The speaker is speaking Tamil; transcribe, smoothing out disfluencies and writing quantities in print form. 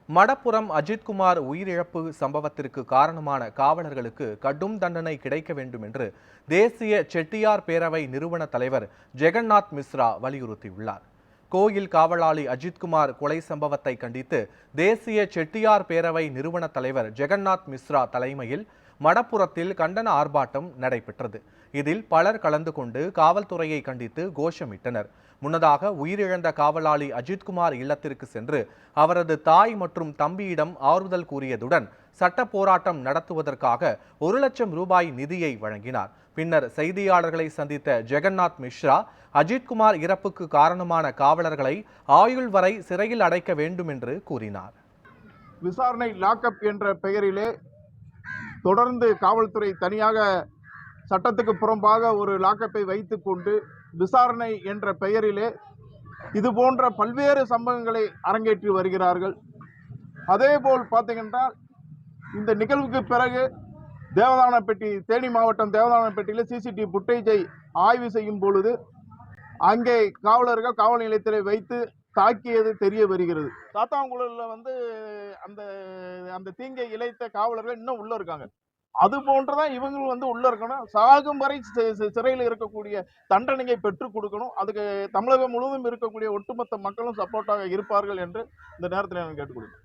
மடப்புரம் அஜித்குமார் உயிரிழப்பு சம்பவத்திற்கு காரணமான காவலர்களுக்கு கடும் தண்டனை கிடைக்க வேண்டும் என்று தேசிய செட்டியார் பேரவை நிறுவன தலைவர் ஜெகநாத் மிஸ்ரா வலியுறுத்தியுள்ளார். கோயில் காவலாளி அஜித்குமார் கொலை சம்பவத்தை கண்டித்து தேசிய செட்டியார் பேரவை நிறுவன தலைவர் ஜெகநாத் மிஸ்ரா தலைமையில் மடப்புரத்தில் கண்டன ஆர்ப்பாட்டம் நடைபெற்றது. இதில் பலர் கலந்து கொண்டு காவல்துறையை கண்டித்து கோஷமிட்டனர். முன்னதாக உயிரிழந்த காவலாளி அஜித்குமார் இல்லத்திற்கு சென்று அவரது தாய் மற்றும் தம்பியிடம் ஆறுதல் கூறியதுடன் சட்ட போராட்டம் நடத்துவதற்காக 1 லட்சம் ரூபாய் நிதியை வழங்கினார். பின்னர் செய்தியாளர்களை சந்தித்த ஜெகநாத் மிஸ்ரா அஜித்குமார் இறப்புக்கு காரணமான காவலர்களை ஆயுள் வரை சிறையில் அடைக்க வேண்டும் என்று கூறினார். விசாரணை லாக்அப் என்ற பெயரிலே தொடர்ந்து காவல்துறை தனியாக சட்டத்துக்கு புறம்பாக ஒரு லாக்கப்பை வைத்துக் கொண்டு விசாரணை என்ற பெயரிலே இது போன்ற பல்வேறு சம்பவங்களை அரங்கேற்றி வருகிறார்கள். அதேபோல் பார்த்தீங்கன்னா இந்த நிகழ்வுக்கு பிறகு தேவதானப்பட்டி, தேனி மாவட்டம் தேவதானப்பட்டியில் சிசிடிவி ஃபுட்டேஜை ஆய்வு செய்யும் பொழுது அங்கே காவலர்கள் காவல் நிலையத்திலே வைத்து தாக்கியது தெரிய வருகிறது. சாத்தாங்குளத்தில் அந்த அந்த தீங்கை இழைத்த காவலர்கள் இன்னும் உள்ள இருக்காங்க. அது போன்றுதான் இவங்களும் உள்ள இருக்கணும். சாகும் வரை சிறையில் இருக்கக்கூடிய தண்டனையை பெற்றுக் கொடுக்கணும். அதுக்கு தமிழகம் முழுவதும் இருக்கக்கூடிய ஒட்டுமொத்த மக்களும் சப்போர்ட்டாக இருப்பார்கள் என்று இந்த நேரத்தில் நான் கேட்டுக்கொள்கிறேன்.